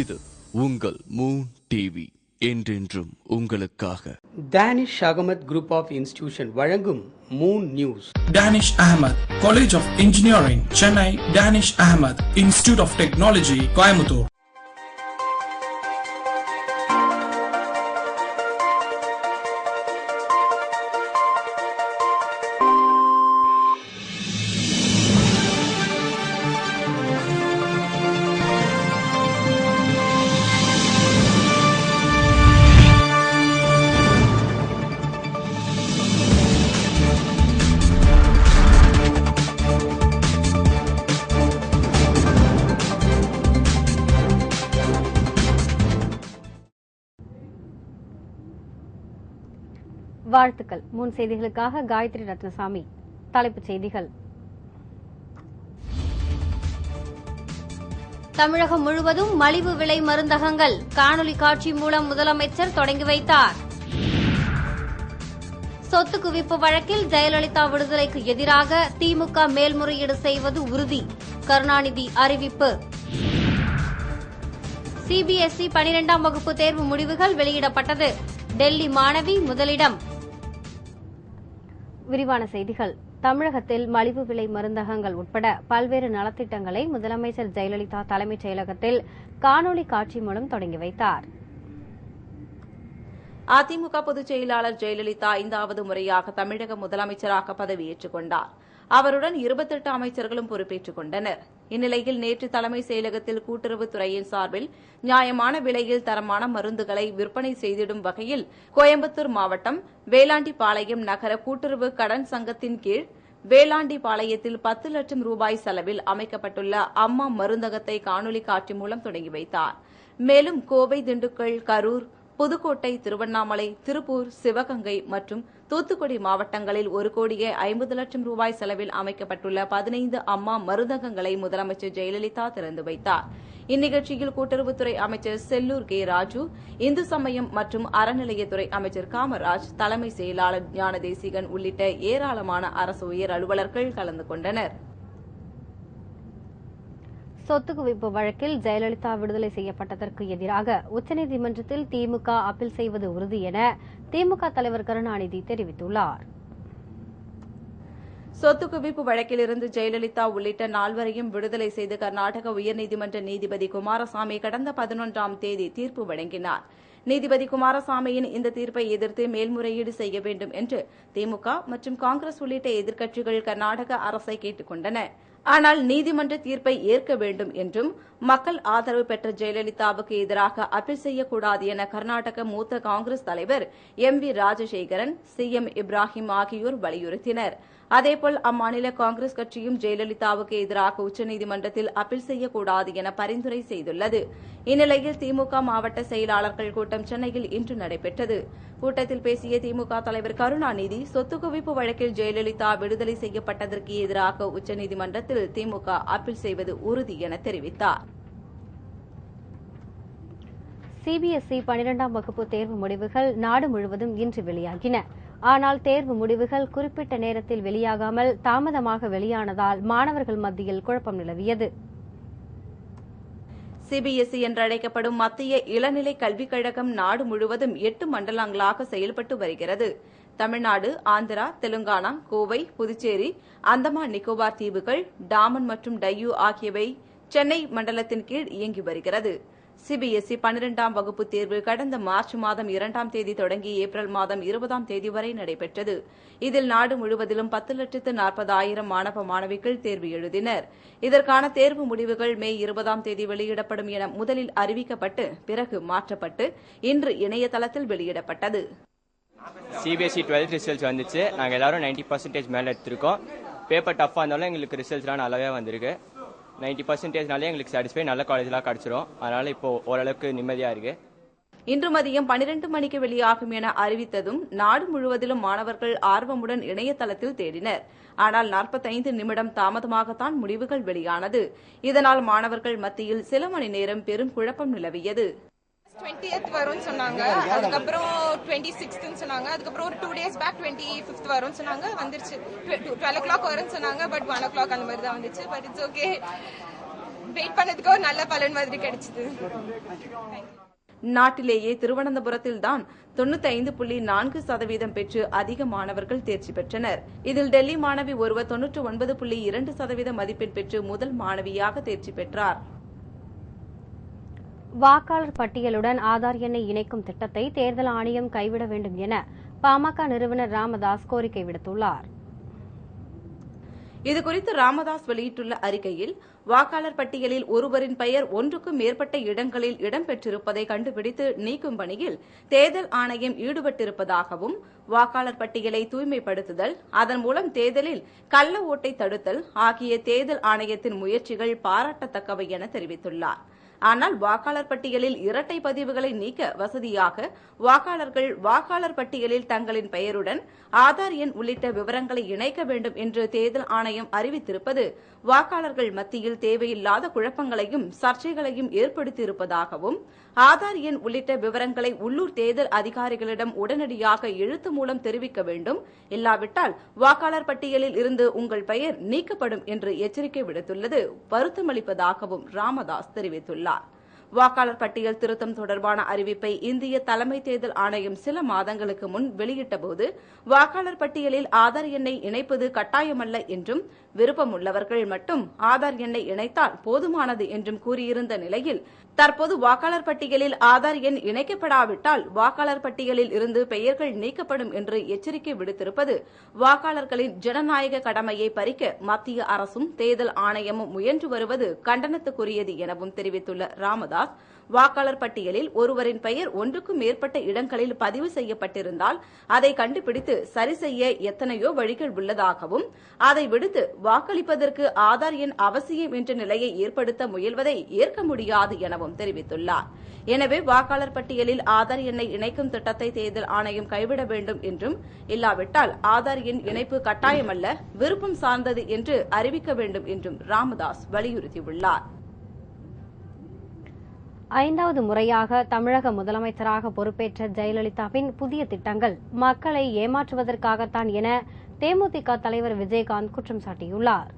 இது உங்கள் Moon TV, என்றென்றும் உங்களுக்காக. Danish Ahmed Group of Institution வழங்கும் Moon news. Danish Ahmed College of Engineering, Chennai. Danish Ahmed Institute of Technology, Coimbatore. வாழ்த்துக்கள். முன் செய்திகளுக்காக காயத்ரி ரத்னசாமி. தலைப்புச் செய்திகள். தமிழகம் முழுவதும் மலிவு விலை மருந்தகங்கள் காணொலி காட்சி மூலம் முதலமைச்சர் தொடங்கி வைத்தார். சொத்து குவிப்பு வழக்கில் ஜெயலலிதா விடுதலைக்கு எதிராக திமுக மேல்முறையீடு செய்வது உறுதி, கருணாநிதி அறிவிப்பு. சிபிஎஸ்இ 12ஆம் வகுப்பு தேர்வு முடிவுகள் வெளியிடப்பட்டது. டெல்லி மாணவி முதலிடம். விரிவான செய்திகள். தமிழகத்தில் மலிவு விலை மருந்தகங்கள் உட்பட பல்வேறு நலத்திட்டங்களை முதலமைச்சர் ஜெயலலிதா தலைமைச் செயலகத்தில் காணொலி காட்சி மூலம் தொடங்கி வைத்தார். அதிமுக பொதுச் செயலாளர் ஜெயலலிதா 5வது முறையாக தமிழக முதலமைச்சராக பதவியேற்றுக் கொண்டார். அவருடன் 28 அமைச்சர்களும் பொறுப்பேற்றுக் கொண்டனர். இந்நிலையில் நேற்று தலைமைச் செயலகத்தில் கூட்டுறவுத்துறையின் சார்பில் நியாயமான விலையில் தரமான மருந்துகளை விற்பனை செய்திடும் வகையில் கோயம்புத்தூர் மாவட்டம் வேலாண்டிபாளையம் நகர கூட்டுறவு கடன் சங்கத்தின் கீழ் வேலாண்டிபாளையத்தில் 10 லட்சம் ரூபாய் செலவில் அமைக்கப்பட்டுள்ள அம்மா மருந்தகத்தை காணொலி காட்சி மூலம் தொடங்கி வைத்தார். மேலும் கோவை, திண்டுக்கல், கரூர், புதுக்கோட்டை, திருவண்ணாமலை, திருப்பூர், சிவகங்கை மற்றும் தூத்துக்குடி மாவட்டங்களில் 1,50 லட்சம் ரூபாய் செலவில் அமைக்கப்பட்டுள்ள 15 அம்மா மருந்தகங்களை முதலமைச்சர் ஜெயலலிதா திறந்து வைத்தார். இந்நிகழ்ச்சியில் கூட்டுறவுத்துறை அமைச்சர் செல்லூர் கே ராஜு, இந்து சமயம் மற்றும் அறநிலையத்துறை அமைச்சர் காமராஜ், தலைமை செயலாளர் ஞானதேசிகன் உள்ளிட்ட ஏராளமான அரசு உயர் அலுவலர்கள் கலந்து கொண்டனர். சொத்து குவிப்பு வழக்கில் ஜெயலலிதா விடுதலை செய்யப்பட்டதற்கு எதிராக உச்சநீதிமன்றத்தில் திமுக அப்பீல் செய்வது உறுதி என திமுக தலைவர் கருணாநிதி தெரிவித்துள்ளார். சொத்து குவிப்பு வழக்கிலிருந்து ஜெயலலிதா உள்ளிட்ட 4வரையும் விடுதலை செய்து கர்நாடக உயர்நீதிமன்ற நீதிபதி குமாரசாமி கடந்த 11ஆம் தேதி தீர்ப்பு வழங்கினார். நீதிபதி குமாரசாமியின் இந்த தீர்ப்பை எதிர்த்து மேல்முறையீடு செய்ய வேண்டும் என்று திமுக மற்றும் காங்கிரஸ் உள்ளிட்ட எதிர்க்கட்சிகள் கர்நாடக அரசை கேட்டுக் கொண்டன. ஆனால் நீதிமன்ற தீர்ப்பை ஏற்க வேண்டும் என்றும் மக்கள் ஆதரவு பெற்ற ஜெயலலிதாவுக்கு எதிராக அப்பீல் செய்யக்கூடாது என கர்நாடக மூத்த காங்கிரஸ் தலைவர் எம்.வி. ராஜசேகரன், சி.எம். இப்ராஹிம் ஆகியோர் வலியுறுத்தினர். அதேபோல் அம்மாநில காங்கிரஸ் கட்சியும் ஜெயலலிதாவுக்கு எதிராக உச்சநீதிமன்றத்தில் அப்பீல் செய்யக்கூடாது என பரிந்துரை செய்துள்ளது. இந்நிலையில் திமுக மாவட்ட செயலாளர்கள் கூட்டம் சென்னையில் இன்று நடைபெற்றது. கூட்டத்தில் பேசிய திமுக தலைவர் கருணாநிதி, சொத்து குவிப்பு வழக்கில் ஜெயலலிதா விடுதலை செய்யப்பட்டதற்கு எதிராக உச்சநீதிமன்றத்தில் திமுக அப்பீல் செய்வது உறுதி என தெரிவித்தார். சிபிஎஸ்இ 12ஆம் வகுப்பு தேர்வு முடிவுகள் நாடு முழுவதும் இன்று வெளியாகின. ஆனால் தேர்வு முடிவுகள் குறிப்பிட்ட நேரத்தில் வெளியாகாமல் தாமதமாக வெளியானதால் மாணவர்கள் மத்தியில் குழப்பம் நிலவியது. சிபிஎஸ்இ என்றழைக்கப்படும் மத்திய இளநிலை கல்விக் கழகம் நாடு முழுவதும் 8 மண்டலங்களாக செயல்பட்டு வருகிறது. தமிழ்நாடு, ஆந்திரா, தெலுங்கானா, கோவை, புதுச்சேரி, அந்தமான் நிக்கோபார் தீவுகள், டாமன் மற்றும் டையூ ஆகியவை சென்னை மண்டலத்தின் கீழ் இயங்கி வருகிறது. சிபிஎஸ்இ 12ஆம் வகுப்பு தேர்வு கடந்த மார்ச் மாதம் 2ஆம் தேதி தொடங்கி ஏப்ரல் மாதம் 20ஆம் தேதி வரை நடைபெற்றது. இதில் நாடு முழுவதிலும் 10,40,000 மாணவ மாணவிகள் தேர்வு எழுதினர். இதற்கான தேர்வு முடிவுகள் மே 20ஆம் தேதி வெளியிடப்படும் என முதலில் அறிவிக்கப்பட்டு பிறகு மாற்றப்பட்டு இன்று இணையதளத்தில் வெளியிடப்பட்டது. சிபிஎஸ்இ 12th ரிசல்ட்ஸ் வந்துச்சு. நாங்கள் எல்லாரும் 90% மேலே எடுத்திருக்கோம். பேப்பர் டஃப்பாக இருந்தாலும் எங்களுக்கு ரிசல்ட்ஸ்லாம் நல்லாவே வந்திருக்கு. 90%நாலே எங்களுக்கு சாட்டிஸ்ஃபை, நல்ல காலேஜ்லாம் கிடைச்சிரும். அதனால இப்போ ஓரளவுக்கு நிம்மதியாக இருக்கு. இன்று மதியம் 12 மணிக்கு வெளியாகும் என அறிவித்ததும் நாடு முழுவதிலும் மாணவர்கள் ஆர்வமுடன் இணையதளத்தில் தேடினர். ஆனால் 45 நிமிடம் தாமதமாகத்தான் முடிவுகள் வெளியானது. இதனால் மாணவர்கள் மத்தியில் சில மணி நேரம் பெரும் குழப்பம் நிலவியது. 20th வரும்னு சொன்னாங்க, அதுக்கப்புறம் 26th சொன்னாங்க, அதுக்கப்புறம் ஒரு 2 days பேக் 25th வரும்னு சொன்னாங்க, வந்துருச்சு. 12 o'clock வரும்னு சொன்னாங்க, பட் 1 o'clock அந்த மாதிரி தான் வந்துச்சு. But it's okay. வெயிட் பண்ணதுக்கு ஒரு நல்ல பலன் மாதிரி கிடைச்சது. நாட்டிலேயே திருவனந்தபுரத்தில்தான் 95.4% பெற்று அதிக மாணவர்கள் தேர்ச்சி பெற்றனர். இதில் டெல்லி மாணவி ஒருவர் 99.2% மதிப்பெண் பெற்று முதல் மாணவியாக தேர்ச்சி பெற்றார். வாக்காளர் பட்டியலுடன் ஆதார் எண்ணை இணைக்கும் திட்டத்தை தேர்தல் ஆணையம் கைவிட வேண்டும் என பாமக நிறுவனர் ராமதாஸ் கோரிக்கை விடுத்துள்ளார். இதுகுறித்து ராமதாஸ் வெளியிட்டுள்ள அறிக்கையில், வாக்காளர் பட்டியலில் ஒருவரின் பெயர் ஒன்றுக்கும் மேற்பட்ட இடங்களில் இடம்பெற்றிருப்பதை கண்டுபிடித்து நீக்கும் பணியில் தேர்தல் ஆணையம் ஈடுபட்டிருப்பதாகவும், வாக்காளர் பட்டியலை தூய்மைப்படுத்துதல், அதன் மூலம் தேர்தலில் கள்ள ஓட்டை தடுத்தல் ஆகிய தேர்தல் ஆணையத்தின் முயற்சிகள் பாராட்டத்தக்கவை என தெரிவித்துள்ளார். ஆனால் வாக்காளர் பட்டியலில் இரட்டை பதிவுகளை நீக்க வசதியாக வாக்காளர்கள் வாக்காளர் பட்டியலில் தங்களின் பெயருடன் ஆதார் எண் உள்ளிட்ட விவரங்களை இணைக்க வேண்டும் என்று தேர்தல் ஆணையம் அறிவித்திருப்பது வாக்காளர்கள் மத்தியில் தேவையில்லாத குழப்பங்களையும் சர்ச்சைகளையும் ஏற்படுத்தியிருப்பதாகவும், ஆதார் எண் உள்ளிட்ட விவரங்களை உள்ளூர் தேர்தல் அதிகாரிகளிடம் உடனடியாக எழுத்து மூலம் தெரிவிக்க வேண்டும், இல்லாவிட்டால் வாக்காளர் பட்டியலில் இருந்து உங்கள் பெயர் நீக்கப்படும் என்று எச்சரிக்கை விடுத்துள்ளது வருத்தமளிப்பதாகவும் ராமதாஸ் தெரிவித்துள்ளார். வாக்காளர் பட்டியல் திருத்தம் தொடர்பான அறிவிப்பை இந்திய தலைமை தேர்தல் ஆணையம் சில மாதங்களுக்கு முன் வெளியிட்டபோது, வாக்காளர் பட்டியலில் ஆதார் எண்ணை இணைப்பது கட்டாயமல்ல என்றும், விருப்பமுள்ளவர்கள் மட்டும் ஆதார் எண்ணை இணைத்தால் போதுமானது என்றும் கூறியிருந்த நிலையில், தற்போது வாக்காளர் பட்டியலில் ஆதார் எண் இணைக்கப்படாவிட்டால் வாக்காளர் பட்டியலில் இருந்து பெயர்கள் நீக்கப்படும் என்று எச்சரிக்கை விடுத்திருப்பது வாக்காளர்களின் ஜனநாயக கடமையை பறிக்க மத்திய அரசும் தேர்தல் ஆணையமும் முயன்று வருவது கண்டனத்துக்குரியது எனவும் தெரிவித்துள்ள ராமதாஸ், வாக்காளர் பட்டியலில் ஒருவரின் பெயர் ஒன்றுக்கும் மேற்பட்ட இடங்களில் பதிவு செய்யப்பட்டிருந்தால் அதை கண்டுபிடித்து சரி செய்ய எத்தனையோ வழிகள் உள்ளதாகவும், அதை விடுத்து வாக்களிப்பதற்கு ஆதார் எண் அவசியம் என்ற நிலையை ஏற்படுத்த முயல்வதை ஏற்க முடியாது எனவும் தெரிவித்துள்ளார். எனவே வாக்காளர் பட்டியலில் ஆதார் எண்ணை இணைக்கும் திட்டத்தை தேர்தல் ஆணையம் கைவிட வேண்டும் என்றும், இல்லாவிட்டால் ஆதார் எண் இணைப்பு கட்டாயமல்ல, விருப்பம் சார்ந்தது என்று அறிவிக்க வேண்டும் என்றும் ராமதாஸ் வலியுறுத்தியுள்ளார். 5வது முறையாக தமிழக முதலமைச்சராக பொறுப்பேற்ற ஜெயலலிதாவின் புதிய திட்டங்கள் மக்களை ஏமாற்றுவதற்காகத்தான் என தேமுதிக தலைவர் விஜயகாந்த் குற்றம் சாட்டியுள்ளார்.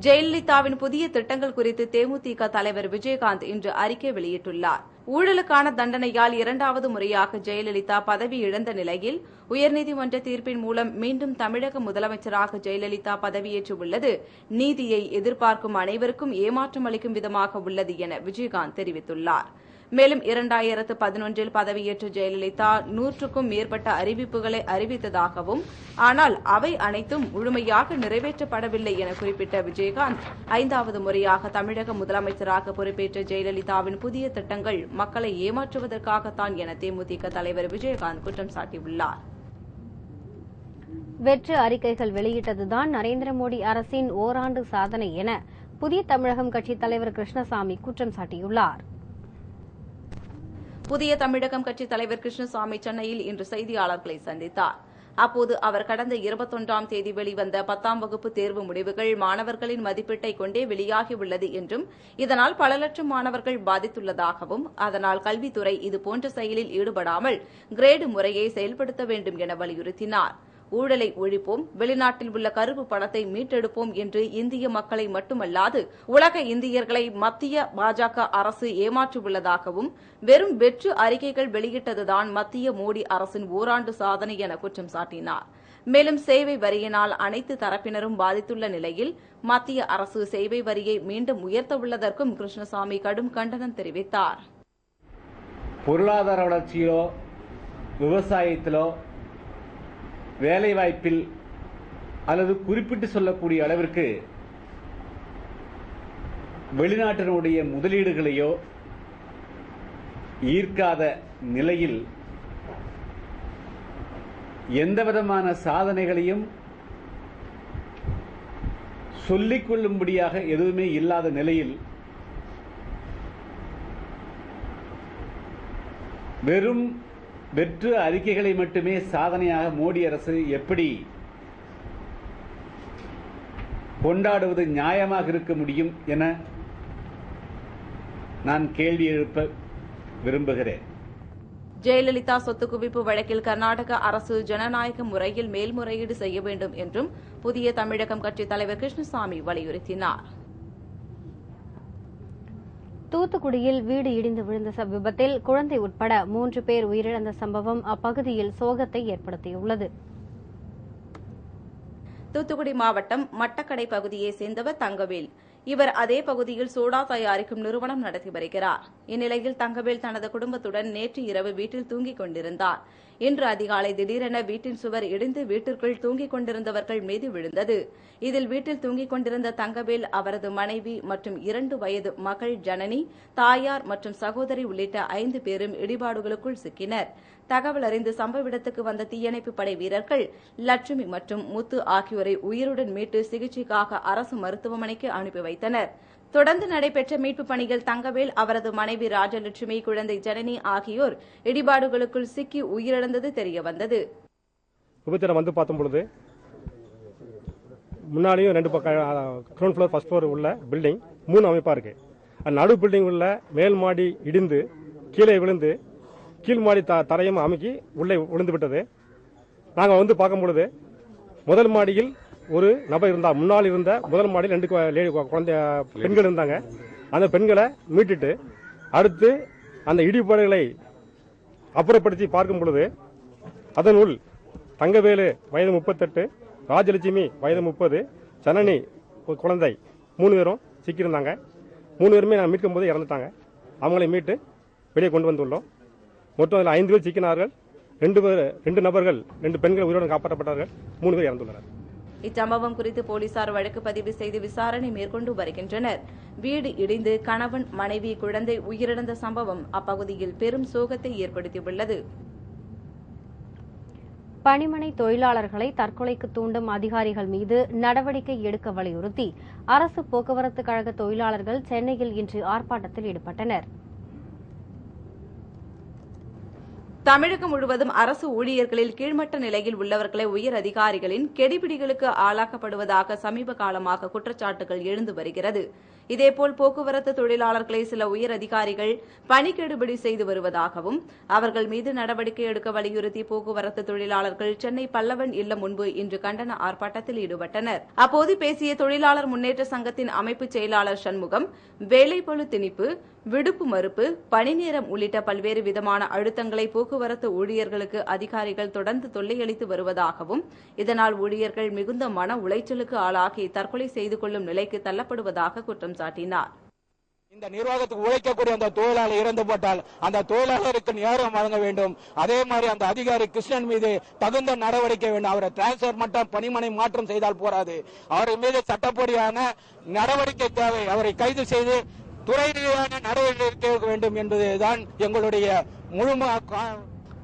ஜெயலலிதாவின் புதிய திட்டங்கள் குறித்து தேமுதிக தலைவர் விஜயகாந்த் இன்று அறிக்கை வெளியிட்டுள்ளார். ஊழலுக்கான தண்டனையால் 2வது முறையாக ஜெயலலிதா பதவி இழந்த நிலையில் உயர்நீதிமன்ற தீர்ப்பின் மூலம் மீண்டும் தமிழக முதலமைச்சராக ஜெயலலிதா பதவியேற்றுள்ளது நீதியை எதிர்பார்க்கும் அனைவருக்கும் ஏமாற்றம் அளிக்கும் விதமாக உள்ளது என விஜயகாந்த் தெரிவித்துள்ளார். மேலும் 2011 பதவியேற்ற ஜெயலலிதா 100க்கும் மேற்பட்ட அறிவிப்புகளை அறிவித்ததாகவும், ஆனால் அவை அனைத்தும் முழுமையாக நிறைவேற்றப்படவில்லை என குறிப்பிட்ட விஜயகாந்த், 5வது முறையாக தமிழக முதலமைச்சராக பொறுப்பேற்ற ஜெயலலிதாவின் புதிய திட்டங்கள் மக்களை ஏமாற்றுவதற்காகத்தான் என தேமுதிக தலைவர் விஜயகாந்த் குற்றம் சாட்டியுள்ளார். வெற்று அறிக்கைகள் வெளியிட்டதுதான் நரேந்திர மோடி அரசின் ஓராண்டு சாதனை என புதிய தமிழகம் கட்சித் தலைவர் கிருஷ்ணசாமி குற்றம் சாட்டியுள்ளார். புதிய தமிழகம் கட்சித் தலைவர் கிருஷ்ணசாமி சென்னையில் இன்று செய்தியாளர்களை சந்தித்தார். அப்போது அவர் கடந்த 21ஆம் தேதி வெளிவந்த 10ஆம் வகுப்பு தேர்வு முடிவுகள் மாணவர்களின் மதிப்பீட்டை கொண்டே வெளியாகியுள்ளது என்றும், இதனால் பல லட்சம் மாணவர்கள் பாதித்துள்ளதாகவும், அதனால் கல்வித்துறை இதுபோன்ற செயலில் ஈடுபடாமல் கிரேடு முறையை செயல்படுத்த வேண்டும் என வலியுறுத்தினார். ஊழலை ஒழிப்போம், வெளிநாட்டில் உள்ள கருப்பு பணத்தை மீட்டெடுப்போம் என்று இந்திய மக்களை மட்டுமல்லாது உலக இந்தியர்களை மத்திய பாஜக அரசு ஏமாற்றியுள்ளதாகவும், வெறும் வெற்று அறிக்கைகள் வெளியிட்டதுதான் மத்திய மோடி அரசின் ஓராண்டு சாதனை என குற்றம் சாட்டினார். மேலும் சேவை வரியினால் அனைத்து தரப்பினரும் பாதித்துள்ள நிலையில் மத்திய அரசு சேவை வரியை மீண்டும் உயர்த்தவுள்ளதற்கும் கிருஷ்ணசாமி கடும் கண்டனம் தெரிவித்தார். பொருளாதார வளர்ச்சியிலோ, விவசாயத்திலோ, வேலைவாய்ப்பில் அல்லது குறிப்பிட்டு சொல்லக்கூடிய அளவிற்கு வெளிநாட்டினுடைய முதலீடுகளையோ ஈர்க்காத நிலையில் எந்தவிதமான சாதனைகளையும் சொல்லிக் கொள்ளும்படியாக எதுவுமே இல்லாத நிலையில் வெறும் வெற்று அறிக்கைகளை மட்டுமே சாதனையாக மோடி அரசு எப்படி கொண்டாடுவது நியாயமாக இருக்க முடியும் என நான் கேள்வி எழுப்ப விரும்புகிறேன். ஜெயலலிதா சொத்து குவிப்பு வழக்கில் கர்நாடக அரசு ஜனநாயக முறையில் மேல்முறையீடு செய்ய வேண்டும் என்றும் புதிய தமிழகம் கட்சித் தலைவர் கிருஷ்ணசாமி வலியுறுத்தினார். தூத்துக்குடியில் வீடு இடிந்து விழுந்த விபத்தில் குழந்தை உட்பட 3 பேர் உயிரிழந்த சம்பவம் அப்பகுதியில் சோகத்தை ஏற்படுத்தியுள்ளது. தூத்துக்குடி மாவட்டம் மட்டக்கடை பகுதியைச் சேர்ந்தவர் தங்கவேல். இவர் அதே பகுதியில் சோடா தயாரிக்கும் நிறுவனம் நடத்தி வருகிறார். இந்நிலையில் தங்கவேல் தனது குடும்பத்துடன் நேற்று இரவு வீட்டில் தூங்கிக் கொண்டிருந்தார். இன்று அதிகாலை திடீரென வீட்டின் சுவர் இடிந்து வீட்டிற்குள் தூங்கிக் கொண்டிருந்தவர்கள் மீது விழுந்தது. இதில் வீட்டில் தூங்கிக் கொண்டிருந்த தங்கவேல், அவரது மனைவி மற்றும் 2 வயது மகள் ஜனனி, தாயார் மற்றும் சகோதரி உள்ளிட்ட 5 பேரும் இடிபாடுகளுக்குள் சிக்கினர். தகவல் அறிந்து சம்பவ இடத்துக்கு வந்த தீயணைப்பு படை வீரர்கள் லட்சுமி மற்றும் முத்து ஆகியோரை உயிருடன் மீட்டு சிகிச்சைக்காக அரசு மருத்துவமனைக்கு அனுப்பி வைத்தனர். தொடர்ந்து நடைபெற்ற மீட்புப் பணியில் தங்கவேல், அவரது மனைவி ராஜலட்சுமி, குழந்தை ஜனனி ஆகியோர் இடிபாடுகளுக்குள் சிக்கி உயிரிழந்தது தெரியவந்தது. விபத்தில் வந்து பார்க்கும்பொழுது முன்னாடியும் 2 பக்கம் கிரவுண்ட் ஃப்ளோர் ஃபர்ஸ்ட் ஃப்ளோர் உள்ள பில்டிங் 3 அமைப்பாக இருக்கு. அந்த நடு பில்டிங் உள்ள மேல் மாடி இடிந்து கீழே விழுந்து கீழ் மாடி தரையும் அமுக்கி உள்ளே விழுந்து விட்டது. நாங்கள் வந்து பார்க்கும்பொழுது முதல் மாடியில் ஒரு நபர் இருந்தார். முன்னால் இருந்த முதல் மாடியில் 2 குழந்தை பெண்கள் இருந்தாங்க. அந்த பெண்களை மீட்டுட்டு அடுத்து அந்த இடிபாடுகளை அப்புறப்படுத்தி பார்க்கும் பொழுது அதனுள் தங்கவேலு வயது 38, ராஜலட்சுமி வயது 30, ஜனனி குழந்தை 3 பேரும் சிக்கியிருந்தாங்க. 3 பேருமே நான் மீட்கும் போது இறந்துட்டாங்க. அவங்களை மீட்டு வெளியே கொண்டு வந்துள்ளோம். மொத்தம் அதில் 5 பேர் சிக்கினார்கள். 2 நபர்கள் 2 பெண்கள் உயிருடன் காப்பாற்றப்பட்டார்கள். 3 பேர் இறந்துள்ளனர். இச்சம்பவம் குறித்து போலீசார் வழக்கு பதிவு செய்து விசாரணை மேற்கொண்டு வருகின்றனர். வீடு இடிந்து கணவன், மனைவி, குழந்தை உயிரிழந்த சம்பவம் அப்பகுதியில் பெரும் சோகத்தை ஏற்படுத்தியுள்ளது. பணிமனை தொழிலாளர்களை தற்கொலைக்கு தூண்டும் அதிகாரிகள் மீது நடவடிக்கை எடுக்க வலியுறுத்தி அரசு போக்குவரத்து கழக தொழிலாளர்கள் சென்னையில் இன்று ஆர்ப்பாட்டத்தில் ஈடுபட்டனர். தமிழகம் முழுவதும் அரசு ஊழியர்களில் கீழ்மட்ட நிலையில் உள்ளவர்களை உயர் அதிகாரிகளின் கெடிபிடிகளுக்கு ஆளாக்கப்படுவதாக சமீப காலமாக குற்றச்சாட்டுகள் எழுந்து வருகிறது. இதேபோல் போக்குவரத்து தொழிலாளர்களை சில உயர் அதிகாரிகள் பணிக்கெடுபிடி செய்து வருவதாகவும் அவர்கள் மீது நடவடிக்கை எடுக்க வலியுறுத்தி போக்குவரத்து தொழிலாளர்கள் சென்னை பல்லவன் இல்லம் முன்பு இன்று கண்டன ஆர்ப்பாட்டத்தில் ஈடுபட்டனர். அப்போது பேசிய தொழிலாளர் முன்னேற்ற சங்கத்தின் அமைப்பு செயலாளர் சண்முகம், வேலைப்பளு திணிப்பு, விடுப்பு மறுப்பு, பணி நேரம் உள்ளிட்ட பல்வேறு விதமான அழுத்தங்களை போக்குவரத்து ஊழியர்களுக்கு அதிகாரிகள் தொடர்ந்து தொல்லையளித்து வருவதாகவும் இதனால் ஊழியர்கள் மிகுந்த மன உளைச்சலுக்கு ஆளாகி தற்கொலை செய்து கொள்ளும் நிலைக்கு தள்ளப்படுவதாக குற்றம் சாட்டினார். இந்த நிர்வாகத்துக்கு உழைக்கக்கூடிய அந்த தொழிலாளர் இறந்து போட்டால் அந்த தொழிலாளருக்கு நேரம் வழங்க வேண்டும். அதே மாதிரி அந்த அதிகாரி கிருஷ்ணன் மீது தகுந்த நடவடிக்கை வேண்டும். அவரை டிரான்ஸ்பர் மட்டும் பணிமனை மாற்றம் செய்தால் போராது. அவர் மீது சட்டப்படியான நடவடிக்கை தேவை. அவரை கைது செய்து துறை ரீதியான நடவடிக்கை எடுக்க வேண்டும் என்பதுதான் எங்களுடைய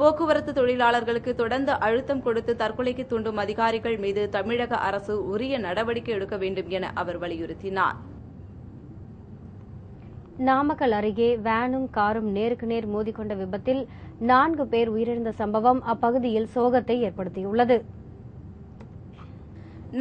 போக்குவரத்து தொழிலாளர்களுக்கு தொடர்ந்து அழுத்தம் கொடுத்து தற்கொலைக்கு தூண்டும் அதிகாரிகள் மீது தமிழக அரசு உரிய நடவடிக்கை எடுக்க வேண்டும் என அவர் வலியுறுத்தினார். நாமக்கல் அருகே வேனும் காரும் நேருக்கு நேர் மோதிக்கொண்ட விபத்தில் 4 பேர் உயிரிழந்த சம்பவம் அப்பகுதியில் சோகத்தை ஏற்படுத்தியுள்ளது.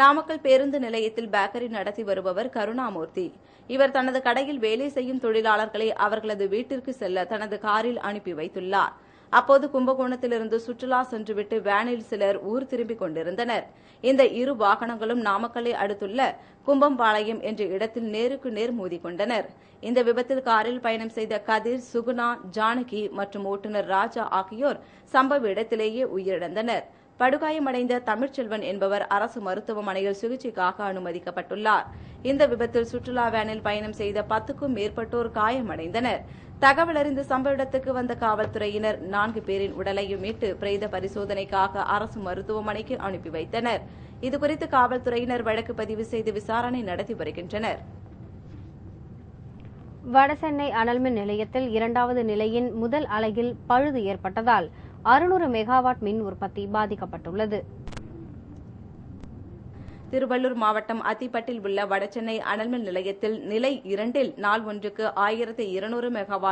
நாமக்கல் பேருந்து நிலையத்தில் பேக்கரி நடத்தி வருபவர் கருணாமூர்த்தி. இவர் தனது கடையில் வேலை செய்யும் தொழிலாளர்களை அவர்களது வீட்டிற்கு செல்ல தனது காரில் அனுப்பி வைத்துள்ளார். அப்போது கும்பகோணத்திலிருந்து சுற்றுலா சென்றுவிட்டு வேனில் சிலர் ஊர் திரும்பிக் கொண்டிருந்தனர். இந்த 2 வாகனங்களும் நாமக்கல்லை அடுத்துள்ள கும்பம்பாளையம் என்ற இடத்தில் நேருக்கு நேர் மோதிக்கொண்டனர். இந்த விபத்தில் காரில் பயணம் செய்த கதிர், சுகுணா, ஜானகி மற்றும் ஓட்டுநர் ராஜா ஆகியோர் சம்பவ இடத்திலேயே உயிரிழந்தனர். படுகாயமடைந்த தமிழ்ச்செல்வன் என்பவர் அரசு மருத்துவமனையில் சிகிச்சைக்காக அனுமதிக்கப்பட்டுள்ளார். இந்த விபத்தில் சுற்றுலா வேனில் பயணம் செய்த 10க்கும் மேற்பட்டோர் காயமடைந்தனர். தகவல் அறிந்து சம்பவ இடத்துக்கு வந்த காவல்துறையினர் 4 பேரின் உடலையும் மீட்டு பிரேத பரிசோதனைக்காக அரசு மருத்துவமனைக்கு அனுப்பி வைத்தனர். இதுகுறித்து காவல்துறையினர் வழக்கு பதிவு செய்து விசாரணை நடத்தி வருகின்றனர். வடசென்னை அனல்மின் நிலையத்தில் 2வது நிலையின் முதல் அலகில் பழுது ஏற்பட்டதால் 600 மெகாவாட் மின் உற்பத்தி பாதிக்கப்பட்டுள்ளது. திருவள்ளூர் மாவட்டம் அத்திப்பட்டில் உள்ள வடசென்னை அனல்மின் நிலையத்தில் நிலை 2ல் நாள் ஒன்றுக்கு 1200 மெகாவாட்